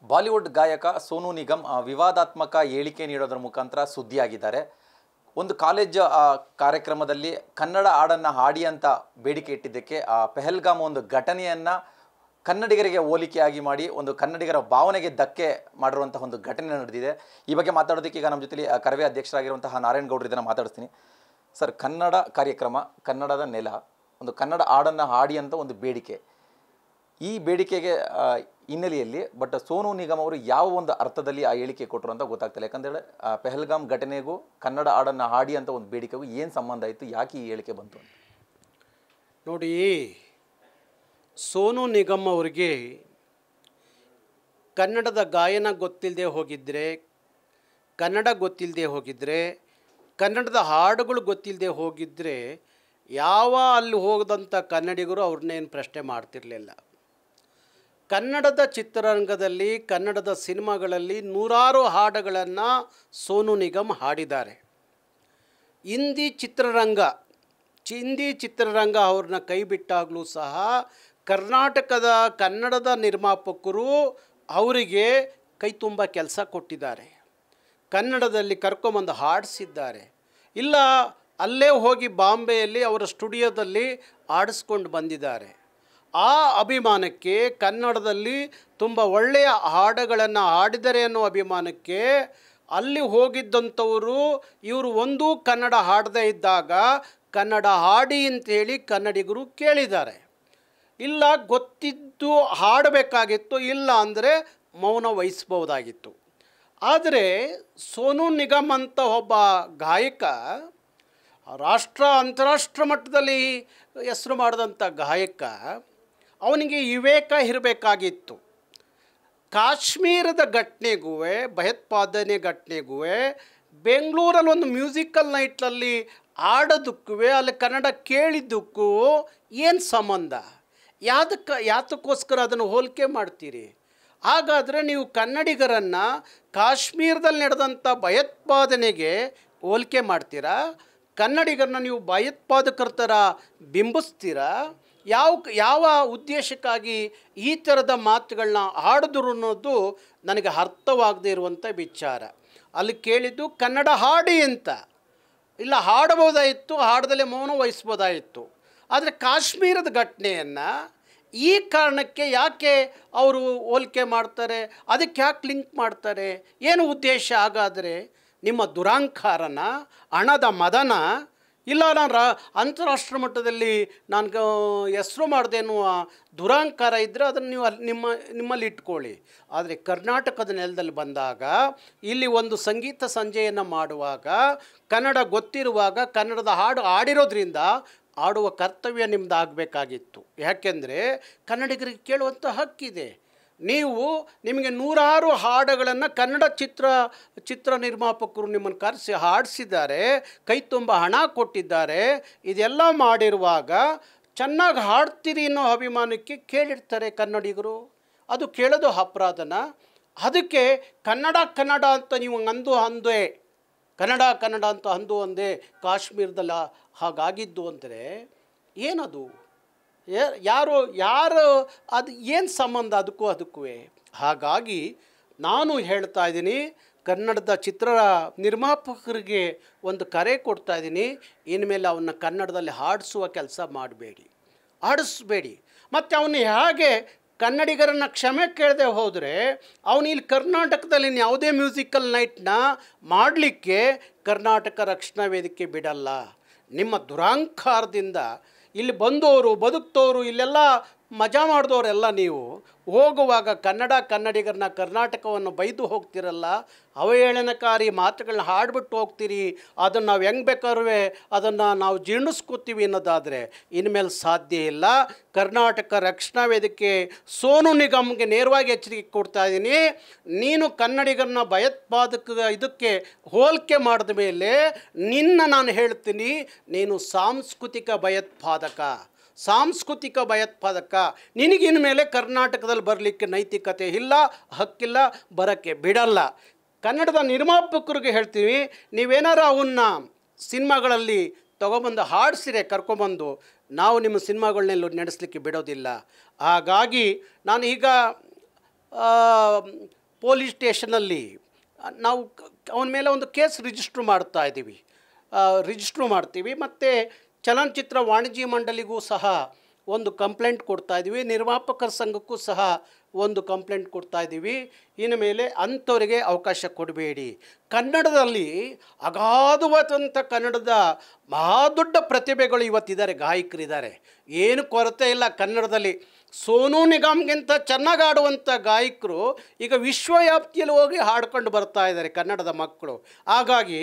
Bollywood ಗಾಯಕ ಸೋನು ನಿಗಮ್ ವಿವಾದಾತ್ಮಕ ಹೇಳಿಕೆ ನೀಡೋದ್ರ ಮುಖಾಂತರ ಸುದ್ದಿಯಾಗಿದ್ದಾರೆ. ಒಂದು ಕಾಲೇಜ್ ಕಾರ್ಯಕ್ರಮದಲ್ಲಿ ಕನ್ನಡ ಹಾಡನ್ನು ಹಾಡಿ ಅಂತ ಬೇಡಿಕೆ ಇಟ್ಟಿದ್ದಕ್ಕೆ ಪೆಹಲ್ಗಾಮ್ ಒಂದು ಘಟನೆಯನ್ನು ಕನ್ನಡಿಗರಿಗೆ ಹೋಲಿಕೆಯಾಗಿ ಮಾಡಿ ಒಂದು ಕನ್ನಡಿಗರ ಭಾವನೆಗೆ ಧಕ್ಕೆ ಮಾಡಿರುವಂತಹ ಒಂದು ಘಟನೆ ನಡೆದಿದೆ. ಈ ಬಗ್ಗೆ ಮಾತಾಡೋದಕ್ಕೆ ಈಗ ನಮ್ಮ ಜೊತೆಲಿ ಕರವೇ ಅಧ್ಯಕ್ಷರಾಗಿರುವಂತಹ ನಾರಾಯಣ್ ಗೌಡ್ರು ಇದನ್ನು ಮಾತಾಡಿಸ್ತೀನಿ. ಸರ್, ಕನ್ನಡ ಕಾರ್ಯಕ್ರಮ, ಕನ್ನಡದ ನೆಲ, ಒಂದು ಕನ್ನಡ ಹಾಡನ್ನು ಹಾಡಿ ಅಂತ ಒಂದು ಬೇಡಿಕೆ, ಈ ಬೇಡಿಕೆಗೆ ಹಿನ್ನೆಲೆಯಲ್ಲಿ ಬಟ್ ಸೋನು ನಿಗಮ್ ಅವರು ಯಾವ ಒಂದು ಅರ್ಥದಲ್ಲಿ ಆ ಹೇಳಿಕೆ ಕೊಟ್ಟರು ಅಂತ ಗೊತ್ತಾಗ್ತಿಲ್ಲ. ಯಾಕಂದರೆ ಪೆಹಲ್ಗಾಮ್ ಘಟನೆಗೂ ಕನ್ನಡ ಹಾಡನ್ನು ಹಾಡಿ ಅಂತ ಒಂದು ಬೇಡಿಕೆಗೂ ಏನು ಸಂಬಂಧ ಇತ್ತು, ಯಾಕೆ ಈ ಹೇಳಿಕೆ ಬಂತು ಅಂತ? ನೋಡಿ, ಸೋನು ನಿಗಮ್ ಅವರಿಗೆ ಕನ್ನಡದ ಗಾಯನ ಗೊತ್ತಿಲ್ಲದೆ ಹೋಗಿದ್ದರೆ, ಕನ್ನಡ ಗೊತ್ತಿಲ್ಲದೆ ಹೋಗಿದ್ದರೆ, ಕನ್ನಡದ ಹಾಡುಗಳು ಗೊತ್ತಿಲ್ಲದೆ ಹೋಗಿದ್ದರೆ ಯಾವ ಅಲ್ಲಿ ಹೋಗದಂಥ ಕನ್ನಡಿಗರು ಅವ್ರನ್ನೇನು ಪ್ರಶ್ನೆ ಮಾಡ್ತಿರಲಿಲ್ಲ. ಕನ್ನಡದ ಚಿತ್ರರಂಗದಲ್ಲಿ, ಕನ್ನಡದ ಸಿನಿಮಾಗಳಲ್ಲಿ ನೂರಾರು ಹಾಡುಗಳನ್ನು ಸೋನು ನಿಗಮ್ ಹಾಡಿದ್ದಾರೆ. ಹಿಂದಿ ಚಿತ್ರರಂಗ ಅವ್ರನ್ನ ಕೈ ಬಿಟ್ಟಾಗಲೂ ಸಹ ಕರ್ನಾಟಕದ ಕನ್ನಡದ ನಿರ್ಮಾಪಕರು ಅವರಿಗೆ ಕೈ ತುಂಬ ಕೆಲಸ ಕೊಟ್ಟಿದ್ದಾರೆ. ಕನ್ನಡದಲ್ಲಿ ಕರ್ಕೊಂಬಂದು ಹಾಡಿಸಿದ್ದಾರೆ. ಇಲ್ಲ, ಅಲ್ಲೇ ಹೋಗಿ ಬಾಂಬೆಯಲ್ಲಿ ಅವರ ಸ್ಟುಡಿಯೋದಲ್ಲಿ ಆಡಿಸ್ಕೊಂಡು ಬಂದಿದ್ದಾರೆ. ಆ ಅಭಿಮಾನಕ್ಕೆ, ಕನ್ನಡದಲ್ಲಿ ತುಂಬ ಒಳ್ಳೆಯ ಹಾಡುಗಳನ್ನು ಹಾಡಿದರೆ ಅನ್ನೋ ಅಭಿಮಾನಕ್ಕೆ ಅಲ್ಲಿ ಹೋಗಿದ್ದಂಥವರು ಇವರು ಒಂದೂ ಕನ್ನಡ ಹಾಡದೇ ಇದ್ದಾಗ ಕನ್ನಡ ಹಾಡಿ ಅಂತೇಳಿ ಕನ್ನಡಿಗರು ಕೇಳಿದ್ದಾರೆ. ಇಲ್ಲ, ಗೊತ್ತಿದ್ದು ಹಾಡಬೇಕಾಗಿತ್ತು, ಇಲ್ಲ ಅಂದರೆ ಮೌನ ವಹಿಸ್ಬೋದಾಗಿತ್ತು. ಆದರೆ ಸೋನು ನಿಗಮ್ ಅಂತ ಒಬ್ಬ ಗಾಯಕ, ಅಂತಾರಾಷ್ಟ್ರ ಮಟ್ಟದಲ್ಲಿ ಹೆಸರು ಮಾಡಿದಂಥ ಗಾಯಕ, ಅವನಿಗೆ ವಿವೇಕ ಇರಬೇಕಾಗಿತ್ತು. ಕಾಶ್ಮೀರದ ಘಟನೆಗೂ, ಭಯೋತ್ಪಾದನೆ ಘಟನೆಗೂ, ಬೆಂಗಳೂರಲ್ಲಿ ಒಂದು ಮ್ಯೂಸಿಕಲ್ ನೈಟ್ನಲ್ಲಿ ಆಡೋದಕ್ಕೂ, ಅಲ್ಲಿ ಕನ್ನಡ ಕೇಳಿದ್ದಕ್ಕೂ ಏನು ಸಂಬಂಧ? ಯಾತಕ್ಕೋಸ್ಕರ ಅದನ್ನು ಹೋಲಿಕೆ ಮಾಡ್ತೀರಿ? ಹಾಗಾದರೆ ನೀವು ಕನ್ನಡಿಗರನ್ನು ಕಾಶ್ಮೀರದಲ್ಲಿ ನಡೆದಂಥ ಭಯೋತ್ಪಾದನೆಗೆ ಹೋಲಿಕೆ ಮಾಡ್ತೀರಾ? ಕನ್ನಡಿಗರನ್ನ ನೀವು ಭಯೋತ್ಪಾದಕರ ಥರ ಬಿಂಬಿಸ್ತೀರಾ? ಯಾವ ಉದ್ದೇಶಕ್ಕಾಗಿ ಈ ಥರದ ಮಾತುಗಳನ್ನ ಆಡಿದ್ರು ಅನ್ನೋದು ನನಗೆ ಅರ್ಥವಾಗದೇ ಇರುವಂಥ ವಿಚಾರ. ಅಲ್ಲಿ ಕೇಳಿದ್ದು ಕನ್ನಡ ಹಾಡಿ ಅಂತ. ಇಲ್ಲ, ಹಾಡಬಹುದಾಯಿತು, ಹಾಡದಲ್ಲೇ ಮೌನ ವಹಿಸ್ಬೋದಾಯಿತು. ಆದರೆ ಕಾಶ್ಮೀರದ ಘಟನೆಯನ್ನು ಈ ಕಾರಣಕ್ಕೆ ಯಾಕೆ ಅವರು ಹೋಲಿಕೆ ಮಾಡ್ತಾರೆ? ಅದಕ್ಕೆ ಯಾಕೆ ಲಿಂಕ್ ಮಾಡ್ತಾರೆ? ಏನು ಉದ್ದೇಶ? ಹಾಗಾದರೆ ನಿಮ್ಮ ದುರಾಂಕಾರನ, ಹಣದ ಮದನ, ಇಲ್ಲ ನಾನು ಅಂತಾರಾಷ್ಟ್ರ ಮಟ್ಟದಲ್ಲಿ ನಾನು ಹೆಸರು ಮಾಡಿದೆ ಎನ್ನುವ ದುರಾಂಕಾರ ಇದ್ದರೆ ಅದನ್ನು ನೀವು ನಿಮ್ಮಲ್ಲಿ ಇಟ್ಕೊಳ್ಳಿ. ಆದರೆ ಕರ್ನಾಟಕದ ನೆಲದಲ್ಲಿ ಬಂದಾಗ, ಇಲ್ಲಿ ಒಂದು ಸಂಗೀತ ಸಂಜೆಯನ್ನು ಮಾಡುವಾಗ, ಕನ್ನಡ ಗೊತ್ತಿರುವಾಗ ಕನ್ನಡದ ಹಾಡು ಆಡಿರೋದ್ರಿಂದ ಆಡುವ ಕರ್ತವ್ಯ ನಿಮ್ಮದು ಆಗಬೇಕಾಗಿತ್ತು. ಯಾಕೆಂದರೆ ಕನ್ನಡಿಗರಿಗೆ ಕೇಳುವಂಥ ಹಕ್ಕಿದೆ. ನಿಮಗೆ ನೂರಾರು ಹಾಡುಗಳನ್ನು ಕನ್ನಡ ಚಿತ್ರ ನಿರ್ಮಾಪಕರು ನಿಮ್ಮನ್ನು ಕರೆಸಿ ಹಾಡಿಸಿದ್ದಾರೆ, ಕೈ ತುಂಬ ಹಣ ಕೊಟ್ಟಿದ್ದಾರೆ. ಇದೆಲ್ಲ ಮಾಡಿರುವಾಗ ಚೆನ್ನಾಗಿ ಹಾಡ್ತೀರಿ ಅನ್ನೋ ಅಭಿಮಾನಕ್ಕೆ ಕೇಳಿರ್ತಾರೆ ಕನ್ನಡಿಗರು. ಅದು ಕೇಳೋದು ಅಪರಾಧನ? ಅದಕ್ಕೆ ಕನ್ನಡ ಅಂತ ನೀವು ಅಂದೇ ಕನ್ನಡ ಅಂತ ಅಂದೇ ಕಾಶ್ಮೀರದಲ್ಲಿ ಹಾಗಾಗಿದ್ದು ಅಂದರೆ ಏನದು? ಯಾರು ಅದು ಏನು ಸಂಬಂಧ ಅದಕ್ಕೂ? ಹಾಗಾಗಿ ನಾನು ಹೇಳ್ತಾ ಇದ್ದೀನಿ, ಕನ್ನಡದ ಚಿತ್ರ ನಿರ್ಮಾಪಕರಿಗೆ ಒಂದು ಕರೆ ಕೊಡ್ತಾ ಇದ್ದೀನಿ. ಇನ್ಮೇಲೆ ಅವನ್ನ ಕನ್ನಡದಲ್ಲಿ ಹಾಡಿಸುವ ಕೆಲಸ ಆಡಿಸ್ಬೇಡಿ. ಮತ್ತು ಅವನು ಹೇಗೆ ಕನ್ನಡಿಗರನ್ನು ಕ್ಷಮೆ ಕೇಳದೆ ಹೋದರೆ ಅವನು ಇಲ್ಲಿ ಕರ್ನಾಟಕದಲ್ಲಿ ಯಾವುದೇ ಮ್ಯೂಸಿಕಲ್ ನೈಟ್ನ ಮಾಡಲಿಕ್ಕೆ ಕರ್ನಾಟಕ ರಕ್ಷಣಾ ವೇದಿಕೆ ಬಿಡಲ್ಲ. ನಿಮ್ಮ ದುರಾಂಕಾರದಿಂದ ಇಲ್ಲಿ ಬಂದವರು, ಬದುಕ್ತವರು, ಇಲ್ಲೆಲ್ಲ ಮಜಾ ಮಾಡಿದವರೆಲ್ಲ ನೀವು ಹೋಗುವಾಗ ಕನ್ನಡಿಗರನ್ನ, ಕರ್ನಾಟಕವನ್ನು ಬೈದು ಹೋಗ್ತಿರಲ್ಲ, ಅವಹೇಳನಕಾರಿ ಮಾತುಗಳನ್ನ ಹಾಡ್ಬಿಟ್ಟು ಹೋಗ್ತೀರಿ. ಅದನ್ನು ನಾವು ಹೆಂಗೆ ಬೇಕಾದ್ರೂ ಅದನ್ನು ನಾವು ಜೀರ್ಣಿಸ್ಕೋತೀವಿ ಅನ್ನೋದಾದರೆ ಇನ್ಮೇಲೆ ಸಾಧ್ಯ ಇಲ್ಲ. ಕರ್ನಾಟಕ ರಕ್ಷಣಾ ವೇದಿಕೆ ಸೋನು ನಿಗಮ್ಗೆ ನೇರವಾಗಿ ಎಚ್ಚರಿಕೆ ಕೊಡ್ತಾ ಇದ್ದೀನಿ. ನೀನು ಕನ್ನಡಿಗರನ್ನ ಭಯೋತ್ಪಾದಕ ಇದಕ್ಕೆ ಹೋಲಿಕೆ ಮಾಡಿದ ಮೇಲೆ ನಾನು ಹೇಳ್ತೀನಿ, ನೀನು ಸಾಂಸ್ಕೃತಿಕ ಭಯೋತ್ಪಾದಕ. ನಿನಗಿನ ಮೇಲೆ ಕರ್ನಾಟಕದಲ್ಲಿ ಬರಲಿಕ್ಕೆ ನೈತಿಕತೆ ಇಲ್ಲ, ಹಕ್ಕಿಲ್ಲ, ಬರೋಕ್ಕೆ ಬಿಡಲ್ಲ. ಕನ್ನಡದ ನಿರ್ಮಾಪಕರಿಗೆ ಹೇಳ್ತೀವಿ, ನೀವೇನಾರು ಅವನ್ನ ಸಿನಿಮಾಗಳಲ್ಲಿ ತೊಗೊಬಂದು ಹಾಡಿಸಿರೆ ಕರ್ಕೊಂಬಂದು, ನಾವು ನಿಮ್ಮ ಸಿನಿಮಾಗಳನ್ನೆಲ್ಲೂ ನಡೆಸಲಿಕ್ಕೆ ಬಿಡೋದಿಲ್ಲ. ಹಾಗಾಗಿ ನಾನು ಈಗ ಪೊಲೀಸ್ ಸ್ಟೇಷನಲ್ಲಿ ನಾವು ಅವನ ಮೇಲೆ ಒಂದು ಕೇಸ್ ರಿಜಿಸ್ಟ್ರ್ ಮಾಡ್ತೀವಿ ಮತ್ತು ಚಲನಚಿತ್ರ ವಾಣಿಜ್ಯ ಮಂಡಳಿಗೂ ಸಹ ಒಂದು ಕಂಪ್ಲೇಂಟ್ ಕೊಡ್ತಾಯಿದ್ದೀವಿ, ನಿರ್ಮಾಪಕರ ಸಂಘಕ್ಕೂ ಸಹ ಒಂದು ಕಂಪ್ಲೇಂಟ್ ಕೊಡ್ತಾಯಿದ್ದೀವಿ. ಇನ್ನು ಮೇಲೆ ಅಂಥವರಿಗೆ ಅವಕಾಶ ಕೊಡಬೇಡಿ. ಕನ್ನಡದಲ್ಲಿ ಅಗಾಧವಾದಂಥ ಕನ್ನಡದ ಮಹಾದೊಡ್ಡ ಪ್ರತಿಭೆಗಳು ಇವತ್ತಿದ್ದಾರೆ, ಗಾಯಕರಿದ್ದಾರೆ, ಏನು ಕೊರತೆ ಇಲ್ಲ ಕನ್ನಡದಲ್ಲಿ. ಸೋನು ನಿಗಮ್ಗಿಂತ ಚೆನ್ನಾಗಿ ಆಡುವಂಥ ಗಾಯಕರು ಈಗ ವಿಶ್ವವ್ಯಾಪ್ತಿಯಲ್ಲಿ ಹೋಗಿ ಹಾಡ್ಕೊಂಡು ಬರ್ತಾ ಇದ್ದಾರೆ ಕನ್ನಡದ ಮಕ್ಕಳು. ಹಾಗಾಗಿ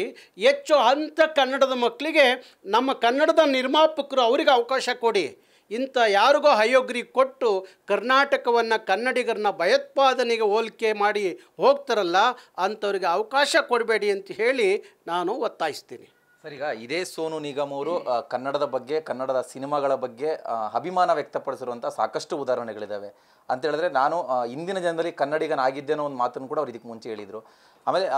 ಹೆಚ್ಚು ಅಂಥ ಕನ್ನಡದ ಮಕ್ಕಳಿಗೆ ನಮ್ಮ ಕನ್ನಡದ ನಿರ್ಮಾಪಕರು ಅವರಿಗೆ ಅವಕಾಶ ಕೊಡಿ. ಇಂಥ ಯಾರಿಗೋ ಅಯೋಗ್ರಿಗೆ ಕೊಟ್ಟು ಕರ್ನಾಟಕವನ್ನು ಕನ್ನಡಿಗರನ್ನ ಭಯೋತ್ಪಾದನೆಗೆ ಹೋಲಿಕೆ ಮಾಡಿ ಹೋಗ್ತಾರಲ್ಲ, ಅಂಥವ್ರಿಗೆ ಅವಕಾಶ ಕೊಡಬೇಡಿ ಅಂತ ಹೇಳಿ ನಾನು ಒತ್ತಾಯಿಸ್ತೀನಿ. ಸರ್, ಈಗ ಇದೇ ಸೋನು ನಿಗಮ್ ಅವರು ಕನ್ನಡದ ಬಗ್ಗೆ, ಕನ್ನಡದ ಸಿನಿಮಾಗಳ ಬಗ್ಗೆ ಅಭಿಮಾನ ವ್ಯಕ್ತಪಡಿಸಿರುವಂಥ ಸಾಕಷ್ಟು ಉದಾಹರಣೆಗಳಿದ್ದಾವೆ. ಅಂತ ಹೇಳಿದ್ರೆ ನಾನು ಇಂದಿನ ಜನರಲ್ಲಿ ಕನ್ನಡಿಗನಾಗಿದ್ದೇನೋ ಒಂದು ಮಾತನ್ನು ಕೂಡ ಅವ್ರು ಇದಕ್ಕೆ ಮುಂಚೆ ಹೇಳಿದರು. ಆಮೇಲೆ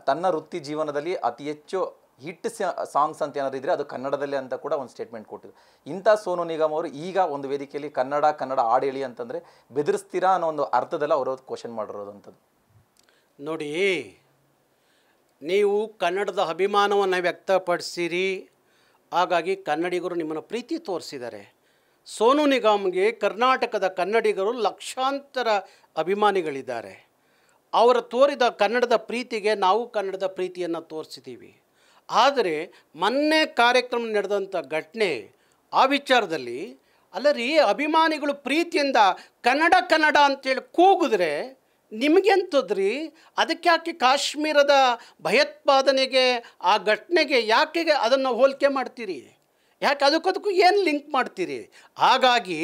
ತನ್ನ ವೃತ್ತಿ ಜೀವನದಲ್ಲಿ ಅತಿ ಹೆಚ್ಚು ಹಿಟ್ ಸಾಂಗ್ಸ್ ಅಂತ ಏನಾದ್ರು ಇದ್ದರೆ ಅದು ಕನ್ನಡದಲ್ಲೇ ಅಂತ ಕೂಡ ಒಂದು ಸ್ಟೇಟ್ಮೆಂಟ್ ಕೊಟ್ಟಿದ್ರು. ಇಂಥ ಸೋನು ನಿಗಮ್ ಅವರು ಈಗ ಒಂದು ವೇದಿಕೆಯಲ್ಲಿ ಕನ್ನಡ ಹಾಡು ಹೇಳಿ ಅಂತಂದರೆ ಬೆದರಿಸ್ತೀರಾ ಅನ್ನೋ ಒಂದು ಅರ್ಥದಲ್ಲಿ ಅವರು ಕ್ವಶನ್ ಮಾಡಿರೋದಂಥದ್ದು. ನೋಡಿ, ನೀವು ಕನ್ನಡದ ಅಭಿಮಾನವನ್ನು ವ್ಯಕ್ತಪಡಿಸಿರಿ, ಹಾಗಾಗಿ ಕನ್ನಡಿಗರು ನಿಮ್ಮನ್ನು ಪ್ರೀತಿ ತೋರಿಸಿದ್ದಾರೆ. ಸೋನು ನಿಗಮ್ಗೆ ಕರ್ನಾಟಕದ ಕನ್ನಡಿಗರು ಲಕ್ಷಾಂತರ ಅಭಿಮಾನಿಗಳಿದ್ದಾರೆ. ಅವರ ತೋರಿದ ಕನ್ನಡದ ಪ್ರೀತಿಗೆ ನಾವು ಕನ್ನಡದ ಪ್ರೀತಿಯನ್ನು ತೋರಿಸಿದ್ದೀವಿ. ಆದರೆ ಮೊನ್ನೆ ಕಾರ್ಯಕ್ರಮ ನಡೆದಂಥ ಘಟನೆ, ಆ ವಿಚಾರದಲ್ಲಿ ಅಲ್ಲರಿ ಅಭಿಮಾನಿಗಳು ಪ್ರೀತಿಯಿಂದ ಕನ್ನಡ ಅಂತೇಳಿ ಕೂಗಿದ್ರೆ ನಿಮಗೆಂತದ್ರಿ? ಅದಕ್ಕೆ ಯಾಕೆ ಕಾಶ್ಮೀರದ ಭಯೋತ್ಪಾದನೆಗೆ ಆ ಘಟನೆಗೆ ಯಾಕೆ ಅದನ್ನು ಹೋಲಿಕೆ ಮಾಡ್ತೀರಿ? ಯಾಕೆ ಅದಕ್ಕೂ ಏನು ಲಿಂಕ್ ಮಾಡ್ತೀರಿ? ಹಾಗಾಗಿ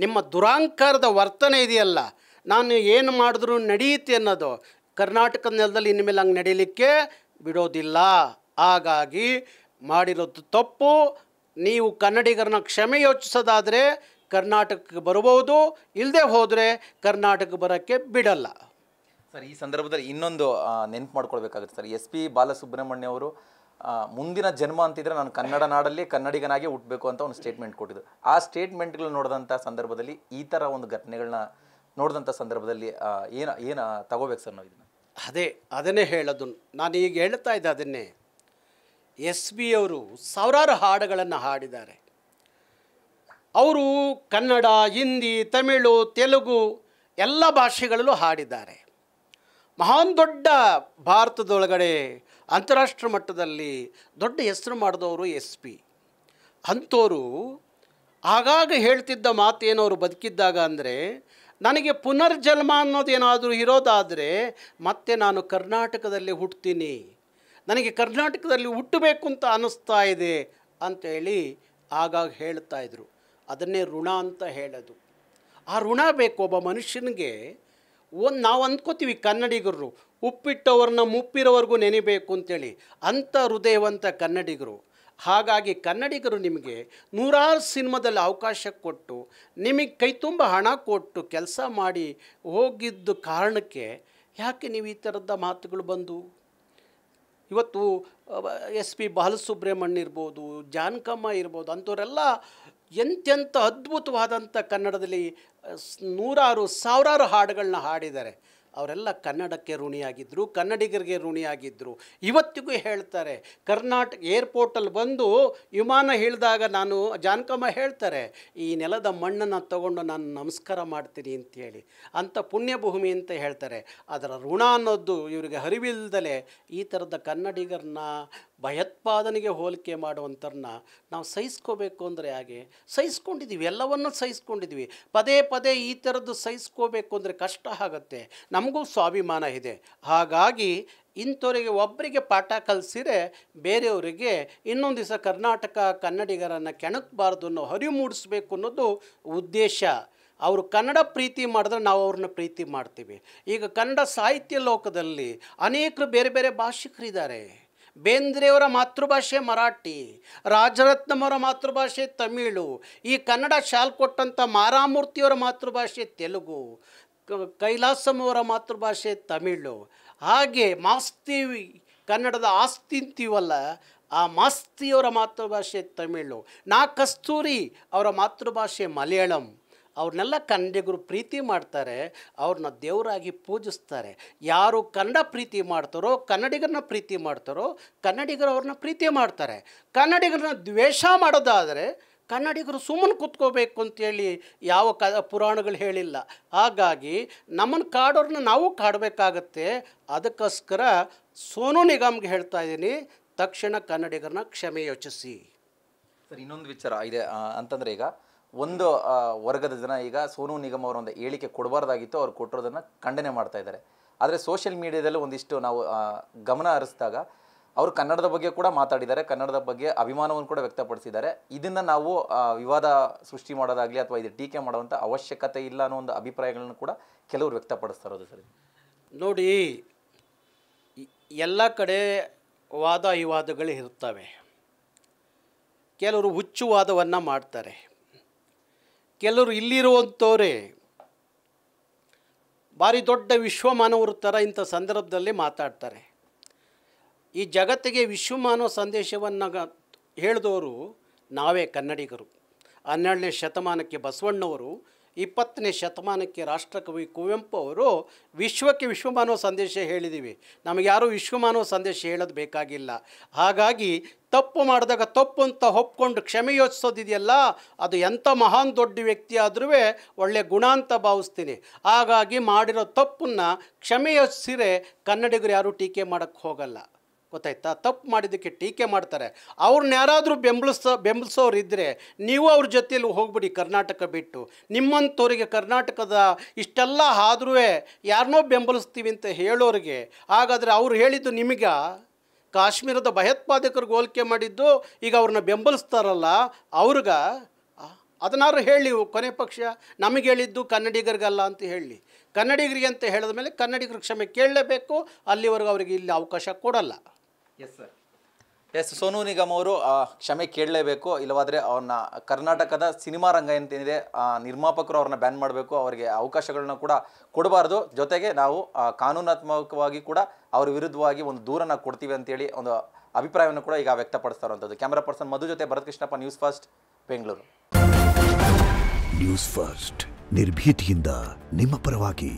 ನಿಮ್ಮ ದುರಾಂಕಾರದ ವರ್ತನೆ ಇದೆಯಲ್ಲ, ನಾನು ಏನು ಮಾಡಿದ್ರೂ ನಡೆಯುತ್ತೆ ಅನ್ನೋದು ಕರ್ನಾಟಕದ ನೆಲದಲ್ಲಿ ಇನ್ಮೇಲೆ ಹಂಗೆ ನಡೀಲಿಕ್ಕೆ ಬಿಡೋದಿಲ್ಲ. ಹಾಗಾಗಿ ಮಾಡಿರೋದು ತಪ್ಪು. ನೀವು ಕನ್ನಡಿಗರನ್ನ ಕ್ಷಮೆ ಯೋಚಿಸೋದಾದರೆ ಕರ್ನಾಟಕಕ್ಕೆ ಬರ್ಬೋದು, ಇಲ್ಲದೆ ಹೋದರೆ ಕರ್ನಾಟಕಕ್ಕೆ ಬರೋಕ್ಕೆ ಬಿಡಲ್ಲ. ಸರ್, ಈ ಸಂದರ್ಭದಲ್ಲಿ ಇನ್ನೊಂದು ನೆನಪು ಮಾಡ್ಕೊಳ್ಬೇಕಾಗುತ್ತೆ ಸರ್. SP ಬಾಲಸುಬ್ರಹ್ಮಣ್ಯ ಅವರು ಮುಂದಿನ ಜನ್ಮ ಅಂತಿದ್ರೆ ನಾನು ಕನ್ನಡ ನಾಡಲ್ಲಿ ಕನ್ನಡಿಗನಾಗೆ ಹುಟ್ಟಬೇಕು ಅಂತ ಒಂದು ಸ್ಟೇಟ್ಮೆಂಟ್ ಕೊಟ್ಟಿದ್ರು. ಆ ಸ್ಟೇಟ್ಮೆಂಟ್ಗಳು ನೋಡಿದಂಥ ಸಂದರ್ಭದಲ್ಲಿ, ಈ ಥರ ಒಂದು ಘಟನೆಗಳನ್ನ ನೋಡಿದಂಥ ಸಂದರ್ಭದಲ್ಲಿ ಏನು ತಗೋಬೇಕು ಸರ್ ನಾವು ಇದನ್ನು? ಅದನ್ನೇ ಹೇಳೋದು. ನಾನು ಈಗ ಹೇಳ್ತಾ ಇದ್ದೆ ಅದನ್ನೇ. SP ಅವರು ಸಾವಿರಾರು ಹಾಡುಗಳನ್ನು ಹಾಡಿದ್ದಾರೆ. ಅವರು ಕನ್ನಡ, ಹಿಂದಿ, ತಮಿಳು, ತೆಲುಗು ಎಲ್ಲ ಭಾಷೆಗಳಲ್ಲೂ ಹಾಡಿದ್ದಾರೆ. ಮಹಾನ್ ದೊಡ್ಡ ಭಾರತದೊಳಗಡೆ ಅಂತಾರಾಷ್ಟ್ರೀಯ ಮಟ್ಟದಲ್ಲಿ ದೊಡ್ಡ ಹೆಸರು ಮಾಡಿದವರು SP. ಅಂಥವರು ಆಗಾಗ ಹೇಳ್ತಿದ್ದ ಮಾತೇನವರು ಬದುಕಿದ್ದಾಗ ಅಂದರೆ, ನನಗೆ ಪುನರ್ಜನ್ಮ ಅನ್ನೋದೇನಾದರೂ ಇರೋದಾದರೆ ಮತ್ತೆ ನಾನು ಕರ್ನಾಟಕದಲ್ಲಿ ಹುಟ್ತೀನಿ, ನನಗೆ ಕರ್ನಾಟಕದಲ್ಲಿ ಹುಟ್ಟಬೇಕು ಅಂತ ಅನ್ನಿಸ್ತಾ ಇದೆ ಅಂಥೇಳಿ ಆಗಾಗ ಹೇಳ್ತಾಯಿದ್ರು. ಅದನ್ನೇ ಋಣ ಅಂತ ಹೇಳೋದು. ಆ ಋಣ ಬೇಕು ಒಬ್ಬ ಮನುಷ್ಯನಿಗೆ. ನಾವು ಅಂದ್ಕೋತೀವಿ ಕನ್ನಡಿಗರು ಉಪ್ಪಿಟ್ಟವ್ರನ್ನ ಮುಪ್ಪಿರೋವರೆಗೂ ನೆನೆಬೇಕು ಅಂತೇಳಿ, ಅಂಥ ಹೃದಯವಂತ ಕನ್ನಡಿಗರು. ಹಾಗಾಗಿ ಕನ್ನಡಿಗರು ನಿಮಗೆ ನೂರಾರು ಸಿನಿಮಾದಲ್ಲಿ ಅವಕಾಶ ಕೊಟ್ಟು ನಿಮಗೆ ಕೈ ತುಂಬ ಹಣ ಕೊಟ್ಟು ಕೆಲಸ ಮಾಡಿ ಹೋಗಿದ್ದು ಕಾರಣಕ್ಕೆ ಯಾಕೆ ನೀವು ಈ ಥರದ ಮಾತುಗಳು ಬಂದು? ಇವತ್ತು SP ಬಾಲಸುಬ್ರಹ್ಮಣ್ಯ ಇರ್ಬೋದು, ಜಾನಕಮ್ಮ ಇರ್ಬೋದು, ಅಂಥವರೆಲ್ಲ ಎಂತೆಂಥ ಅದ್ಭುತವಾದಂಥ ಕನ್ನಡದಲ್ಲಿ ನೂರಾರು ಸಾವಿರಾರು ಹಾಡುಗಳನ್ನ ಹಾಡಿದ್ದಾರೆ. ಅವರೆಲ್ಲ ಕನ್ನಡಕ್ಕೆ ಋಣಿಯಾಗಿದ್ದರು, ಕನ್ನಡಿಗರಿಗೆ ಋಣಿಯಾಗಿದ್ದರು. ಇವತ್ತಿಗೂ ಹೇಳ್ತಾರೆ, ಕರ್ನಾಟಕ ಏರ್ಪೋರ್ಟಲ್ಲಿ ಬಂದು ವಿಮಾನ ಇಳಿದಾಗ ನಾನು ಜಾನಕಮ್ಮ ಹೇಳ್ತಾರೆ, ಈ ನೆಲದ ಮಣ್ಣನ್ನು ತಗೊಂಡು ನಾನು ನಮಸ್ಕಾರ ಮಾಡ್ತೀನಿ ಅಂತೇಳಿ, ಅಂಥ ಪುಣ್ಯಭೂಮಿ ಅಂತ ಹೇಳ್ತಾರೆ. ಅದರ ಋಣ ಅನ್ನೋದು ಇವರಿಗೆ ಅರಿವಿಲ್ದಲೆ ಈ ಥರದ ಕನ್ನಡಿಗರನ್ನ ಭಯೋತ್ಪಾದನೆಗೆ ಹೋಲಿಕೆ ಮಾಡುವಂಥವ್ರನ್ನ ನಾವು ಸಹಿಸ್ಕೋಬೇಕು ಅಂದರೆ ಹಾಗೆ ಸಹಿಸ್ಕೊಂಡಿದ್ದೀವಿ, ಎಲ್ಲವನ್ನೂ ಸಹಿಸ್ಕೊಂಡಿದ್ದೀವಿ. ಪದೇ ಪದೇ ಈ ಥರದ್ದು ಸಹಿಸ್ಕೋಬೇಕು ಅಂದರೆ ಕಷ್ಟ ಆಗುತ್ತೆ. ನಮಗೂ ಸ್ವಾಭಿಮಾನ ಇದೆ. ಹಾಗಾಗಿ ಇಂಥವರಿಗೆ ಒಬ್ಬರಿಗೆ ಪಾಠ ಕಲಿಸಿರೆ ಬೇರೆಯವರಿಗೆ ಇನ್ನೊಂದು ದಿವಸ ಕರ್ನಾಟಕ ಕನ್ನಡಿಗರನ್ನು ಕೆಣಕಬಾರ್ದು ಅನ್ನೋ ಅರಿವು ಮೂಡಿಸ್ಬೇಕು ಅನ್ನೋದು ಉದ್ದೇಶ. ಅವರು ಕನ್ನಡ ಪ್ರೀತಿ ಮಾಡಿದ್ರೆ ನಾವು ಅವ್ರನ್ನ ಪ್ರೀತಿ ಮಾಡ್ತೀವಿ. ಈಗ ಕನ್ನಡ ಸಾಹಿತ್ಯ ಲೋಕದಲ್ಲಿ ಅನೇಕರು ಬೇರೆ ಬೇರೆ ಭಾಷಿಕರಿದ್ದಾರೆ. ಬೇಂದ್ರೆಯವರ ಮಾತೃಭಾಷೆ ಮರಾಠಿ, ರಾಜರತ್ನಮವರ ಮಾತೃಭಾಷೆ ತಮಿಳು, ಈ ಕನ್ನಡ ಶಾಲ್ ಕೊಟ್ಟಂಥ ಮಾರಾಮೂರ್ತಿಯವರ ಮಾತೃಭಾಷೆ ತೆಲುಗು, ಕೈಲಾಸಮ್ಮವರ ಮಾತೃಭಾಷೆ ತಮಿಳು. ಹಾಗೆ ಮಾಸ್ತಿ ಕನ್ನಡದ ಆಸ್ತಿ ಅಂತೀವಲ್ಲ, ಆ ಮಾಸ್ತಿಯವರ ಮಾತೃಭಾಷೆ ತಮಿಳು, ನಾ ಕಸ್ತೂರಿ ಅವರ ಮಾತೃಭಾಷೆ ಮಲಯಾಳಂ. ಅವ್ರನ್ನೆಲ್ಲ ಕನ್ನಡಿಗರು ಪ್ರೀತಿ ಮಾಡ್ತಾರೆ, ಅವ್ರನ್ನ ದೇವರಾಗಿ ಪೂಜಿಸ್ತಾರೆ. ಯಾರು ಕನ್ನಡ ಪ್ರೀತಿ ಮಾಡ್ತಾರೋ, ಕನ್ನಡಿಗರನ್ನ ಪ್ರೀತಿ ಮಾಡ್ತಾರೋ, ಕನ್ನಡಿಗರು ಅವ್ರನ್ನ ಪ್ರೀತಿ ಮಾಡ್ತಾರೆ. ಕನ್ನಡಿಗರನ್ನ ದ್ವೇಷ ಮಾಡೋದಾದರೆ ಕನ್ನಡಿಗರು ಸುಮ್ಮನೆ ಕೂತ್ಕೋಬೇಕು ಅಂತೇಳಿ ಯಾವ ಪುರಾಣಗಳು ಹೇಳಿಲ್ಲ. ಹಾಗಾಗಿ ನಮ್ಮನ್ನು ಕಾಡೋರನ್ನ ನಾವು ಕಾಡಬೇಕಾಗತ್ತೆ. ಅದಕ್ಕೋಸ್ಕರ ಸೋನು ನಿಗಮ್ಗೆ ಹೇಳ್ತಾ ಇದ್ದೀನಿ, ತಕ್ಷಣ ಕನ್ನಡಿಗರನ್ನ ಕ್ಷಮೆ ಯೋಚಿಸಿ. ಸರ್, ಇನ್ನೊಂದು ವಿಚಾರ ಇದೆ ಅಂತಂದರೆ, ಈಗ ಒಂದು ವರ್ಗದ ಜನ ಈಗ ಸೋನು ನಿಗಮ್ ಅವರ ಒಂದು ಹೇಳಿಕೆ ಕೊಡಬಾರ್ದಾಗಿತ್ತು, ಅವ್ರು ಕೊಟ್ಟಿರೋದನ್ನು ಖಂಡನೆ ಮಾಡ್ತಾ ಇದ್ದಾರೆ. ಆದರೆ ಸೋಷಿಯಲ್ ಮೀಡಿಯಾದಲ್ಲಿ ಒಂದಿಷ್ಟು ನಾವು ಗಮನ ಹರಿಸಿದಾಗ ಅವರು ಕನ್ನಡದ ಬಗ್ಗೆ ಕೂಡ ಮಾತಾಡಿದ್ದಾರೆ, ಕನ್ನಡದ ಬಗ್ಗೆ ಅಭಿಮಾನವನ್ನು ಕೂಡ ವ್ಯಕ್ತಪಡಿಸಿದ್ದಾರೆ. ಇದನ್ನು ನಾವು ವಿವಾದ ಸೃಷ್ಟಿ ಮಾಡೋದಾಗಲಿ ಅಥವಾ ಇದು ಟೀಕೆ ಮಾಡುವಂಥ ಅವಶ್ಯಕತೆ ಇಲ್ಲ ಅನ್ನೋ ಒಂದು ಅಭಿಪ್ರಾಯಗಳನ್ನು ಕೂಡ ಕೆಲವರು ವ್ಯಕ್ತಪಡಿಸ್ತಾ ಇರೋದು. ಸರಿ, ನೋಡಿ, ಎಲ್ಲ ಕಡೆ ವಾದ ವಿವಾದಗಳು ಇರ್ತವೆ. ಕೆಲವರು ಹುಚ್ಚುವಾದವನ್ನು ಮಾಡ್ತಾರೆ, ಕೆಲವರು ಇಲ್ಲಿರುವಂಥವರೇ ಭಾರಿ ದೊಡ್ಡ ವಿಶ್ವಮಾನವರು ಥರ ಇಂಥ ಸಂದರ್ಭದಲ್ಲಿ ಮಾತಾಡ್ತಾರೆ. ಈ ಜಗತ್ತಿಗೆ ವಿಶ್ವಮಾನವ ಸಂದೇಶವನ್ನು ಹೇಳಿದವರು ನಾವೇ ಕನ್ನಡಿಗರು. 12ನೇ ಶತಮಾನಕ್ಕೆ ಬಸವಣ್ಣವರು, 20ನೇ ಶತಮಾನಕ್ಕೆ ರಾಷ್ಟ್ರಕವಿ ಕುವೆಂಪು ಅವರು ವಿಶ್ವಕ್ಕೆ ವಿಶ್ವಮಾನವ ಸಂದೇಶ ಹೇಳಿದ್ದೀವಿ. ನಮಗೆ ಯಾರೂ ವಿಶ್ವಮಾನವ ಸಂದೇಶ ಹೇಳೋದು ಬೇಕಾಗಿಲ್ಲ. ಹಾಗಾಗಿ ತಪ್ಪು ಮಾಡಿದಾಗ ತಪ್ಪು ಅಂತ ಒಪ್ಕೊಂಡು ಕ್ಷಮೆ ಯೋಚಿಸೋದಿದೆಯಲ್ಲ, ಅದು ಎಂಥ ಮಹಾನ್ ದೊಡ್ಡ ವ್ಯಕ್ತಿ ಆದ್ರೂ ಒಳ್ಳೆಯ ಗುಣ ಅಂತ ಭಾವಿಸ್ತೀನಿ. ಹಾಗಾಗಿ ಮಾಡಿರೋ ತಪ್ಪನ್ನು ಕ್ಷಮೆ ಯೋಚಿಸಿರೆ ಕನ್ನಡಿಗರು ಯಾರೂ ಟೀಕೆ ಮಾಡೋಕ್ಕೆ ಹೋಗಲ್ಲ. ಗೊತ್ತಾಯ್ತಾ? ತಪ್ಪು ಮಾಡಿದ್ದಕ್ಕೆ ಟೀಕೆ ಮಾಡ್ತಾರೆ. ಅವ್ರನ್ನ ಯಾರಾದರೂ ಬೆಂಬಲಿಸೋರು ಇದ್ದರೆ ನೀವು ಅವ್ರ ಜೊತೆಯಲ್ಲಿ ಹೋಗ್ಬಿಡಿ ಕರ್ನಾಟಕ ಬಿಟ್ಟು. ನಿಮ್ಮಂಥವ್ರಿಗೆ ಕರ್ನಾಟಕದ ಇಷ್ಟೆಲ್ಲ ಆದ್ರೂ ಯಾರನ್ನೋ ಬೆಂಬಲಿಸ್ತೀವಿ ಅಂತ ಹೇಳೋರಿಗೆ, ಹಾಗಾದರೆ ಅವ್ರು ಹೇಳಿದ್ದು ನಿಮಗೆ ಕಾಶ್ಮೀರದ ಭಯೋತ್ಪಾದಕರಿಗೆ ಹೋಲಿಕೆ ಮಾಡಿದ್ದು ಈಗ ಅವ್ರನ್ನ ಬೆಂಬಲಿಸ್ತಾರಲ್ಲ ಅವ್ರಿಗೆ ಅದನ್ನಾರು ಹೇಳಿ, ಕೊನೆ ಪಕ್ಷ ನಮಗೆ ಹೇಳಿದ್ದು ಕನ್ನಡಿಗರಿಗಲ್ಲ ಅಂತ ಹೇಳಿ. ಕನ್ನಡಿಗರಿಗೆ ಅಂತ ಹೇಳಿದ ಮೇಲೆ ಕನ್ನಡಿಗರ ಕ್ಷಮೆ ಕೇಳಲೇಬೇಕು. ಅಲ್ಲಿವರೆಗೂ ಅವರಿಗೆ ಇಲ್ಲಿ ಅವಕಾಶ ಕೊಡಲ್ಲ. Yes sir, yes, Sonu Nigam ಅವರು ಕ್ಷಮೆ ಕೇಳಲೇಬೇಕು. ಇಲ್ಲವಾದರೆ ಅವ್ರನ್ನ ಕರ್ನಾಟಕದ ಸಿನಿಮಾ ರಂಗ ಏನಿದೆ ನಿರ್ಮಾಪಕರು ಅವ್ರನ್ನ ಬ್ಯಾನ್ ಮಾಡಬೇಕು, ಅವರಿಗೆ ಅವಕಾಶಗಳನ್ನ ಕೂಡ ಕೊಡಬಾರ್ದು. ಜೊತೆಗೆ ನಾವು ಕಾನೂನಾತ್ಮಕವಾಗಿ ಕೂಡ ಅವ್ರ ವಿರುದ್ಧವಾಗಿ ಒಂದು ದೂರನ್ನು ಕೊಡ್ತೀವಿ ಅಂತೇಳಿ ಒಂದು ಅಭಿಪ್ರಾಯವನ್ನು ಕೂಡ ಈಗ ವ್ಯಕ್ತಪಡಿಸ್ತಾ ಇರುವಂಥದ್ದು. ಕ್ಯಾಮರಾ ಪರ್ಸನ್ ಮಧು ಜೊತೆ Bharath Krishnappa, news first, Bengaluru. News first, ನಿರ್ಭೀತಿಯಿಂದ ನಿಮ್ಮ ಪರವಾಗಿ.